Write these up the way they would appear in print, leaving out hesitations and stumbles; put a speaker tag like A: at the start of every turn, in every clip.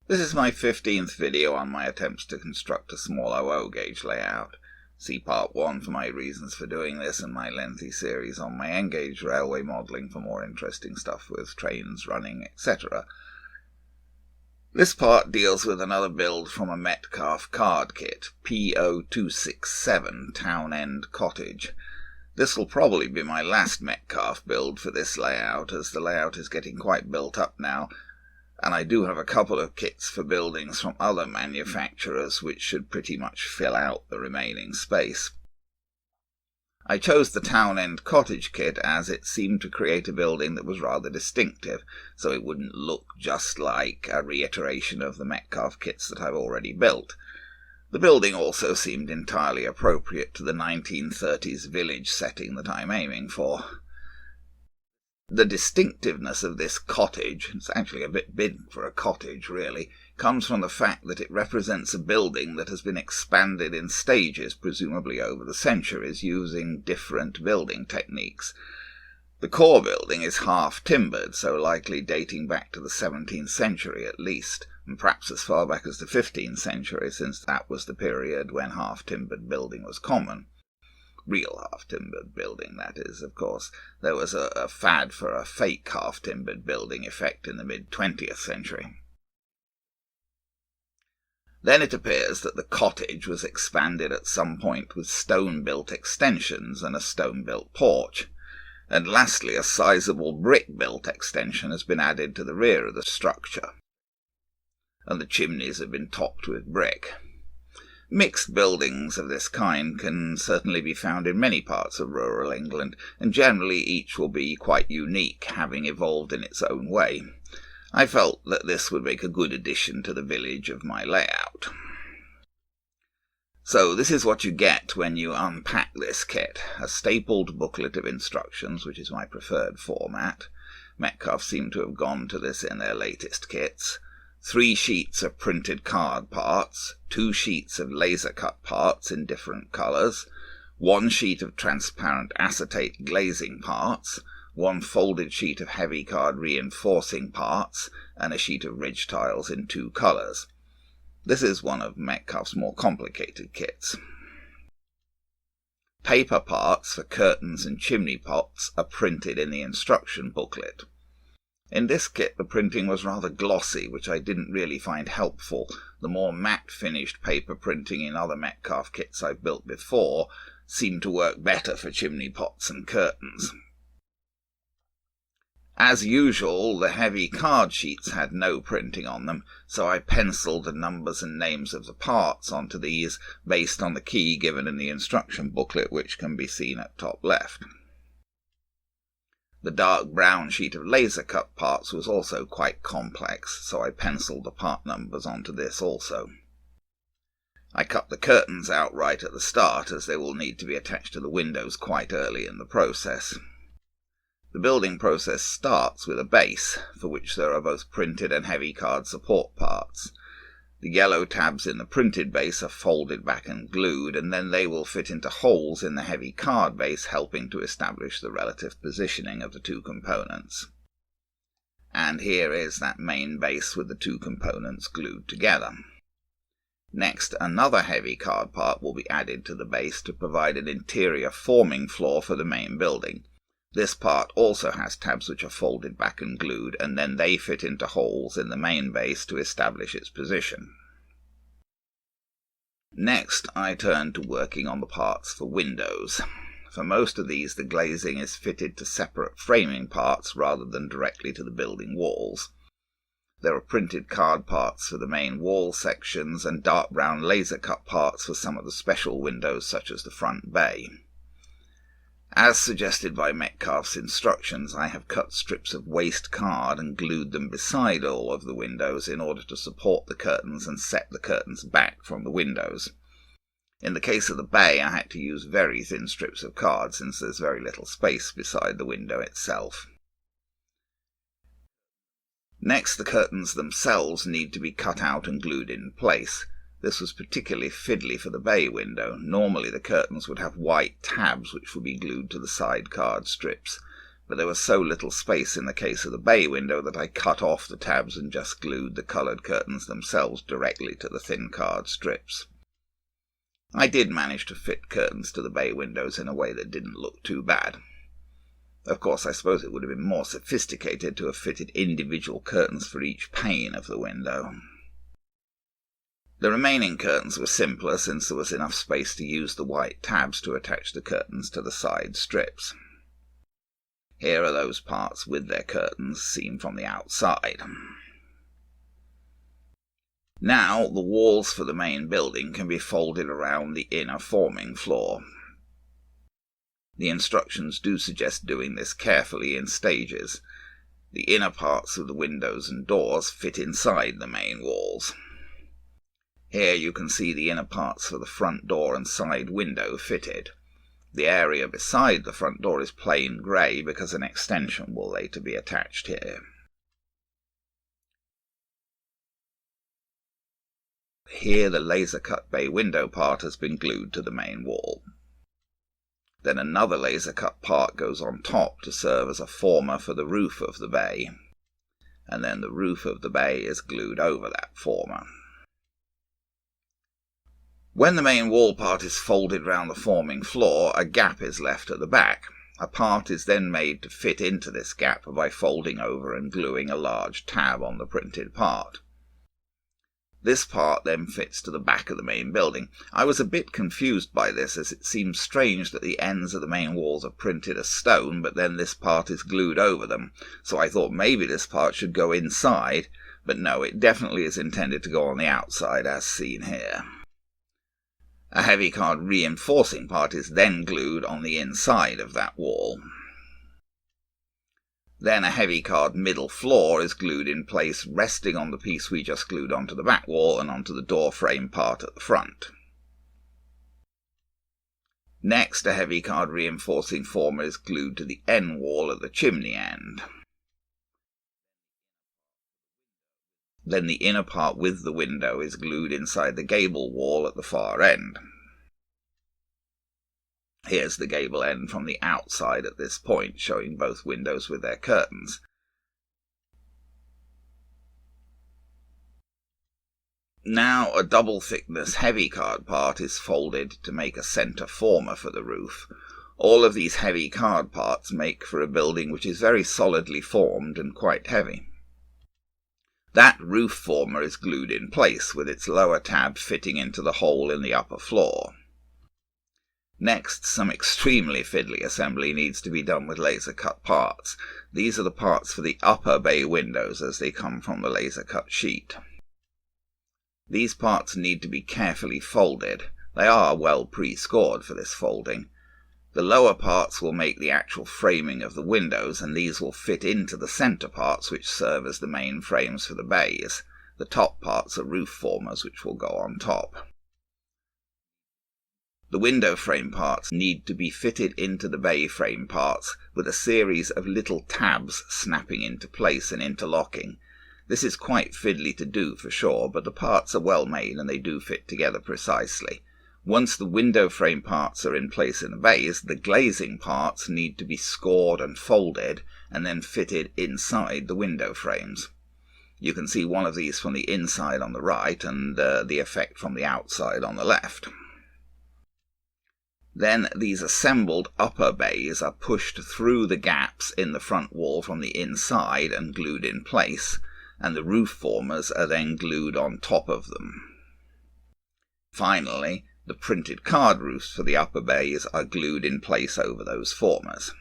A: This is my 15th video on my attempts to construct a small OO gauge layout. See part 1 for my reasons for doing this and my lengthy series on my N gauge railway modelling for more interesting stuff with trains running, etc. This part deals with another build from a Metcalfe card kit, PO267 Town End Cottage. This will probably be my last Metcalfe build for this layout, as the layout is getting quite built up now, and I do have a couple of kits for buildings from other manufacturers which should pretty much fill out the remaining space. I chose the Town End Cottage kit as it seemed to create a building that was rather distinctive, so it wouldn't look just like a reiteration of the Metcalfe kits that I've already built. The building also seemed entirely appropriate to the 1930s village setting that I'm aiming for. The distinctiveness of this cottage, it's actually a bit big for a cottage really, comes from the fact that it represents a building that has been expanded in stages, presumably over the centuries, using different building techniques. The core building is half-timbered, so likely dating back to the 17th century at least, and perhaps as far back as the 15th century, since that was the period when half-timbered building was common. Real half-timbered building, that is, of course. There was a fad for a fake half-timbered building effect in the mid-20th century. Then it appears that the cottage was expanded at some point with stone-built extensions and a stone-built porch. And lastly, a sizable brick-built extension has been added to the rear of the structure, and the chimneys have been topped with brick. Mixed buildings of this kind can certainly be found in many parts of rural England, and generally each will be quite unique, having evolved in its own way. I felt that this would make a good addition to the village of my layout. So this is what you get when you unpack this kit: a stapled booklet of instructions, which is my preferred format. Metcalfe seem to have gone to this in their latest kits. 3 sheets of printed card parts, 2 sheets of laser-cut parts in different colours, 1 sheet of transparent acetate glazing parts, 1 folded sheet of heavy card reinforcing parts, and a sheet of ridge tiles in 2 colours. This is one of Metcalfe's more complicated kits. Paper parts for curtains and chimney pots are printed in the instruction booklet. In this kit the printing was rather glossy, which I didn't really find helpful. The more matte finished paper printing in other Metcalfe kits I've built before seemed to work better for chimney pots and curtains. As usual, the heavy card sheets had no printing on them, so I penciled the numbers and names of the parts onto these based on the key given in the instruction booklet, which can be seen at top left. The dark brown sheet of laser-cut parts was also quite complex, so I penciled the part numbers onto this also. I cut the curtains out right at the start, as they will need to be attached to the windows quite early in the process. The building process starts with a base, for which there are both printed and heavy card support parts. The yellow tabs in the printed base are folded back and glued, and then they will fit into holes in the heavy card base, helping to establish the relative positioning of the 2 components. And here is that main base with the 2 components glued together. Next, another heavy card part will be added to the base to provide an interior forming floor for the main building. This part also has tabs which are folded back and glued, and then they fit into holes in the main base to establish its position. Next, I turn to working on the parts for windows. For most of these, the glazing is fitted to separate framing parts rather than directly to the building walls. There are printed card parts for the main wall sections and dark brown laser-cut parts for some of the special windows, such as the front bay. As suggested by Metcalfe's instructions, I have cut strips of waste card and glued them beside all of the windows in order to support the curtains and set the curtains back from the windows. In the case of the bay, I had to use very thin strips of card, since there's very little space beside the window itself. Next, the curtains themselves need to be cut out and glued in place. This was particularly fiddly for the bay window. Normally the curtains would have white tabs which would be glued to the side card strips. but there was so little space in the case of the bay window that I cut off the tabs and just glued the coloured curtains themselves directly to the thin card strips. I did manage to fit curtains to the bay windows in a way that didn't look too bad. Of course, I suppose it would have been more sophisticated to have fitted individual curtains for each pane of the window. The remaining curtains were simpler, since there was enough space to use the white tabs to attach the curtains to the side strips. Here are those parts with their curtains seen from the outside. Now the walls for the main building can be folded around the inner forming floor. The instructions do suggest doing this carefully in stages. The inner parts of the windows and doors fit inside the main walls. Here you can see the inner parts for the front door and side window fitted. The area beside the front door is plain grey because an extension will later be attached here. Here the laser-cut bay window part has been glued to the main wall. Then another laser-cut part goes on top to serve as a former for the roof of the bay, and then the roof of the bay is glued over that former. When the main wall part is folded round the forming floor, a gap is left at the back. A part is then made to fit into this gap by folding over and gluing a large tab on the printed part. This part then fits to the back of the main building. I was a bit confused by this, as it seems strange that the ends of the main walls are printed as stone, but then this part is glued over them, so I thought maybe this part should go inside, but no, it definitely is intended to go on the outside, as seen here. A heavy card reinforcing part is then glued on the inside of that wall. Then a heavy card middle floor is glued in place, resting on the piece we just glued onto the back wall and onto the door frame part at the front. Next, a heavy card reinforcing former is glued to the end wall at the chimney end. Then the inner part with the window is glued inside the gable wall at the far end. Here's the gable end from the outside at this point, showing both windows with their curtains. Now a double thickness heavy card part is folded to make a centre former for the roof. All of these heavy card parts make for a building which is very solidly formed and quite heavy. That roof former is glued in place, with its lower tab fitting into the hole in the upper floor. Next, some extremely fiddly assembly needs to be done with laser-cut parts. These are the parts for the upper bay windows as they come from the laser-cut sheet. These parts need to be carefully folded. They are well pre-scored for this folding. The lower parts will make the actual framing of the windows, and these will fit into the centre parts which serve as the main frames for the bays. The top parts are roof formers which will go on top. The window frame parts need to be fitted into the bay frame parts with a series of little tabs snapping into place and interlocking. This is quite fiddly to do for sure, but the parts are well made and they do fit together precisely. Once the window frame parts are in place in the bays, the glazing parts need to be scored and folded and then fitted inside the window frames. You can see one of these from the inside on the right and the effect from the outside on the left. Then these assembled upper bays are pushed through the gaps in the front wall from the inside and glued in place, and the roof formers are then glued on top of them. Finally, the printed card roofs for the upper bays are glued in place over those formers.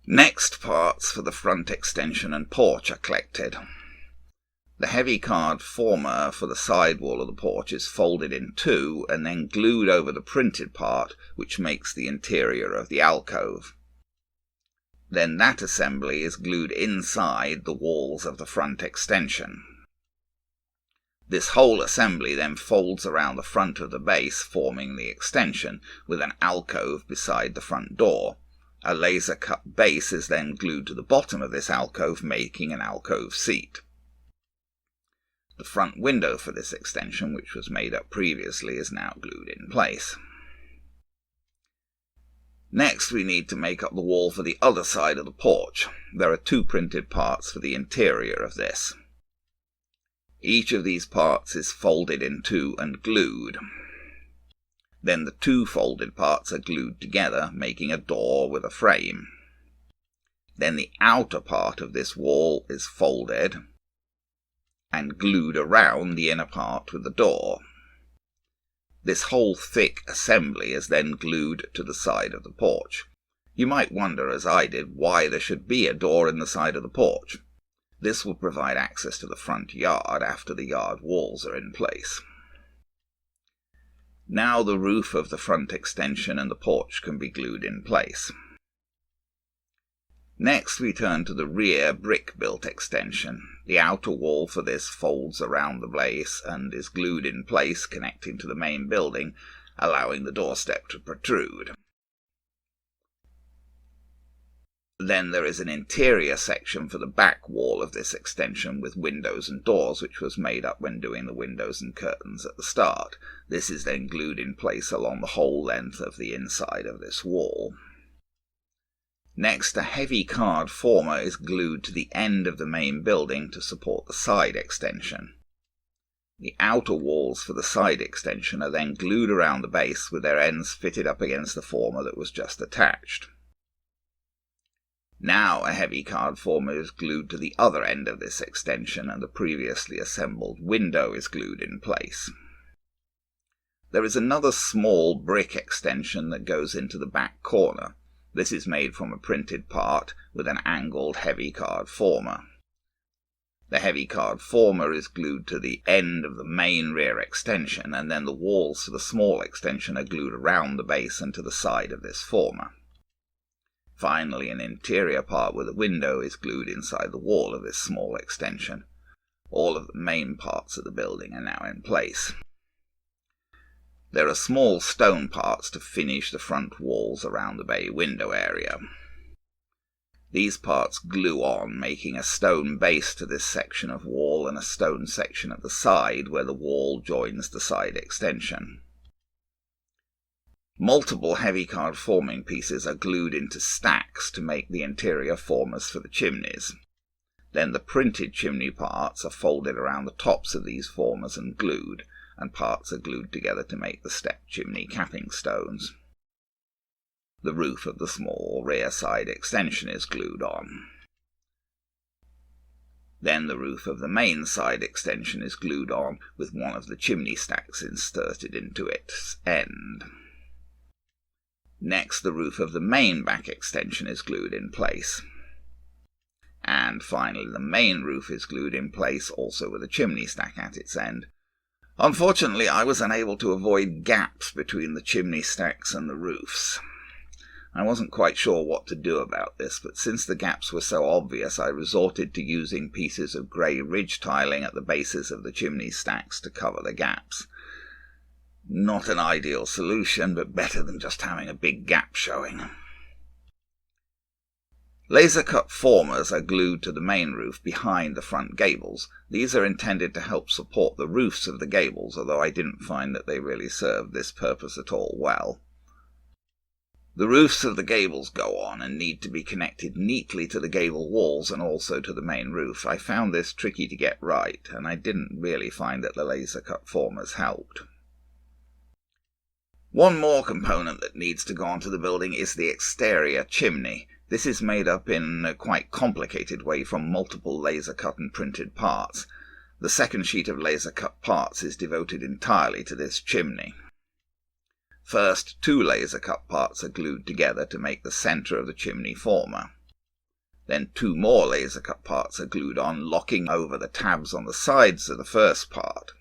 A: Next, parts for the front extension and porch are collected. The heavy card former for the side wall of the porch is folded in two and then glued over the printed part, which makes the interior of the alcove. Then that assembly is glued inside the walls of the front extension. This whole assembly then folds around the front of the base, forming the extension, with an alcove beside the front door. A laser-cut base is then glued to the bottom of this alcove, making an alcove seat. The front window for this extension, which was made up previously, is now glued in place. Next, we need to make up the wall for the other side of the porch. There are 2 printed parts for the interior of this. Each of these parts is folded in 2 and glued. Then the 2 folded parts are glued together, making a door with a frame. Then the outer part of this wall is folded and glued around the inner part with the door. This whole thick assembly is then glued to the side of the porch. You might wonder, as I did, why there should be a door in the side of the porch. This will provide access to the front yard after the yard walls are in place. Now the roof of the front extension and the porch can be glued in place. Next we turn to the rear brick-built extension. The outer wall for this folds around the base and is glued in place, connecting to the main building, allowing the doorstep to protrude. Then there is an interior section for the back wall of this extension with windows and doors, which was made up when doing the windows and curtains at the start. This is then glued in place along the whole length of the inside of this wall. Next, a heavy card former is glued to the end of the main building to support the side extension. The outer walls for the side extension are then glued around the base with their ends fitted up against the former that was just attached. Now a heavy card former is glued to the other end of this extension and the previously assembled window is glued in place. There is another small brick extension that goes into the back corner. This is made from a printed part with an angled heavy card former. The heavy card former is glued to the end of the main rear extension, and then the walls for the small extension are glued around the base and to the side of this former. Finally, an interior part with a window is glued inside the wall of this small extension. All of the main parts of the building are now in place. There are small stone parts to finish the front walls around the bay window area. These parts glue on, making a stone base to this section of wall and a stone section at the side where the wall joins the side extension. Multiple heavy card forming pieces are glued into stacks to make the interior formers for the chimneys. Then the printed chimney parts are folded around the tops of these formers and glued, and parts are glued together to make the step chimney capping stones. The roof of the small rear side extension is glued on. Then the roof of the main side extension is glued on with one of the chimney stacks inserted into its end. Next, the roof of the main back extension is glued in place. And finally, the main roof is glued in place also with a chimney stack at its end. Unfortunately, I was unable to avoid gaps between the chimney stacks and the roofs. I wasn't quite sure what to do about this, but since the gaps were so obvious, I resorted to using pieces of grey ridge tiling at the bases of the chimney stacks to cover the gaps. Not an ideal solution, but better than just having a big gap showing. Laser-cut formers are glued to the main roof behind the front gables. These are intended to help support the roofs of the gables, although I didn't find that they really served this purpose at all well. The roofs of the gables go on and need to be connected neatly to the gable walls and also to the main roof. I found this tricky to get right, and I didn't really find that the laser-cut formers helped. One more component that needs to go onto the building is the exterior chimney. This is made up in a quite complicated way from multiple laser-cut and printed parts. The second sheet of laser-cut parts is devoted entirely to this chimney. First, 2 laser-cut parts are glued together to make the centre of the chimney former. Then 2 more laser-cut parts are glued on, locking over the tabs on the sides of the first part.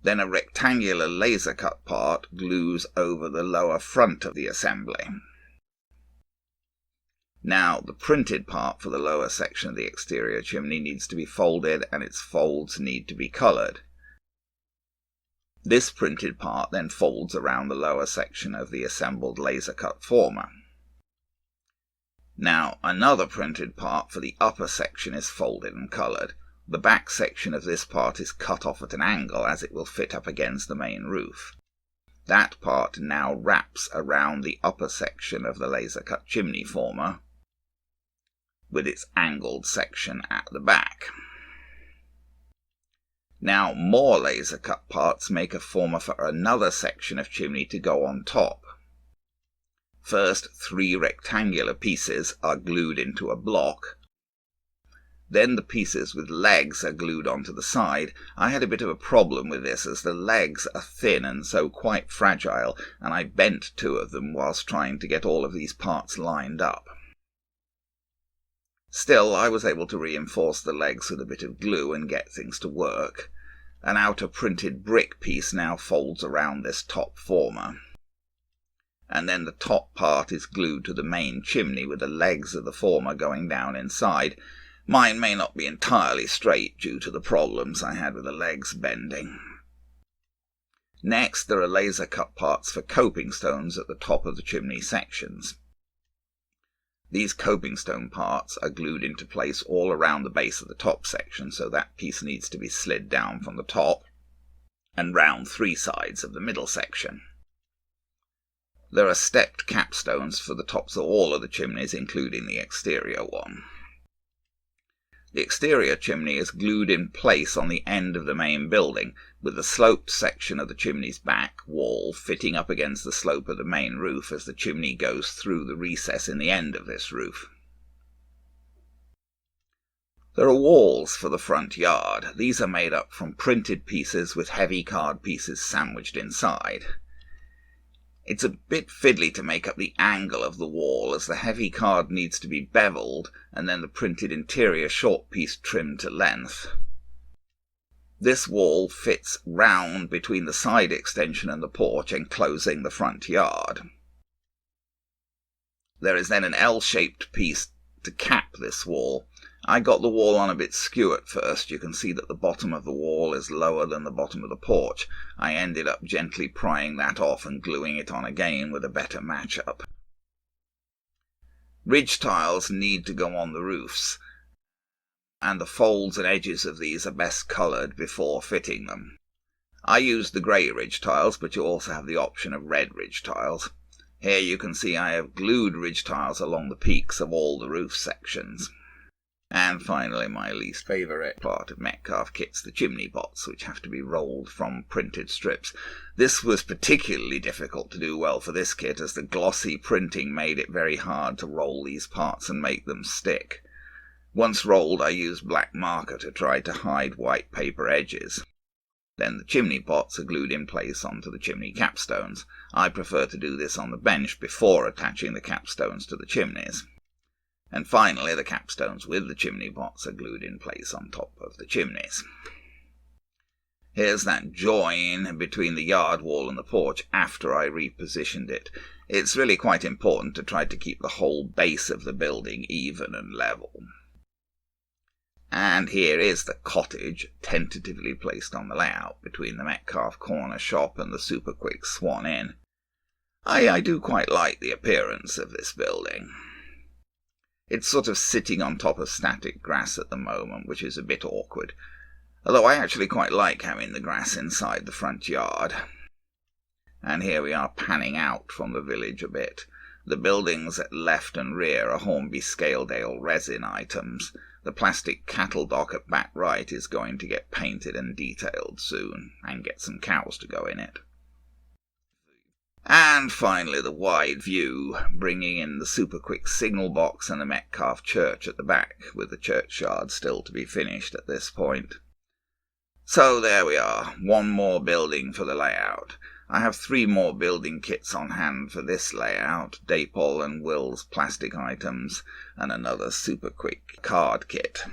A: Then a rectangular laser-cut part glues over the lower front of the assembly. Now, the printed part for the lower section of the exterior chimney needs to be folded, and its folds need to be coloured. This printed part then folds around the lower section of the assembled laser-cut former. Now, another printed part for the upper section is folded and coloured. The back section of this part is cut off at an angle, as it will fit up against the main roof. That part now wraps around the upper section of the laser-cut chimney former, with its angled section at the back. Now more laser-cut parts make a former for another section of chimney to go on top. First, 3 rectangular pieces are glued into a block. Then the pieces with legs are glued onto the side. I had a bit of a problem with this, as the legs are thin and so quite fragile, and I bent 2 of them whilst trying to get all of these parts lined up. Still, I was able to reinforce the legs with a bit of glue and get things to work. An outer printed brick piece now folds around this top former, and then the top part is glued to the main chimney with the legs of the former going down inside. Mine may not be entirely straight due to the problems I had with the legs bending. Next, there are laser cut parts for coping stones at the top of the chimney sections. These coping stone parts are glued into place all around the base of the top section, so that piece needs to be slid down from the top and round 3 sides of the middle section. There are stepped capstones for the tops of all of the chimneys, including the exterior one. The exterior chimney is glued in place on the end of the main building, with the sloped section of the chimney's back wall fitting up against the slope of the main roof as the chimney goes through the recess in the end of this roof. There are walls for the front yard. These are made up from printed pieces with heavy card pieces sandwiched inside. It's a bit fiddly to make up the angle of the wall, as the heavy card needs to be beveled and then the printed interior short piece trimmed to length. This wall fits round between the side extension and the porch, enclosing the front yard. There is then an L-shaped piece to cap this wall. I got the wall on a bit skew at first. You can see that the bottom of the wall is lower than the bottom of the porch. I ended up gently prying that off and gluing it on again with a better match-up. Ridge tiles need to go on the roofs, and the folds and edges of these are best coloured before fitting them. I used the grey ridge tiles, but you also have the option of red ridge tiles. Here you can see I have glued ridge tiles along the peaks of all the roof sections. And finally, my least favourite part of Metcalfe kits, the chimney bots, which have to be rolled from printed strips. This was particularly difficult to do well for this kit, as the glossy printing made it very hard to roll these parts and make them stick. Once rolled, I used black marker to try to hide white paper edges. Then the chimney pots are glued in place onto the chimney capstones. I prefer to do this on the bench before attaching the capstones to the chimneys. And finally, the capstones with the chimney pots are glued in place on top of the chimneys. Here's that join between the yard wall and the porch after I repositioned it. It's really quite important to try to keep the whole base of the building even and level. And here is the cottage, tentatively placed on the layout between the Metcalfe corner shop and the super quick Swan Inn. I do quite like the appearance of this building. It's sort of sitting on top of static grass at the moment, which is a bit awkward, although I actually quite like having the grass inside the front yard. And here we are panning out from the village a bit. The buildings at left and rear are Hornby Scaledale resin items. The plastic cattle dock at back right is going to get painted and detailed soon, and get some cows to go in it. And finally the wide view, bringing in the super quick signal box and the Metcalfe church at the back, with the churchyard still to be finished at this point. So there we are, one more building for the layout. I have 3 more building kits on hand for this layout, Dapol and Will's plastic items, and another super quick card kit.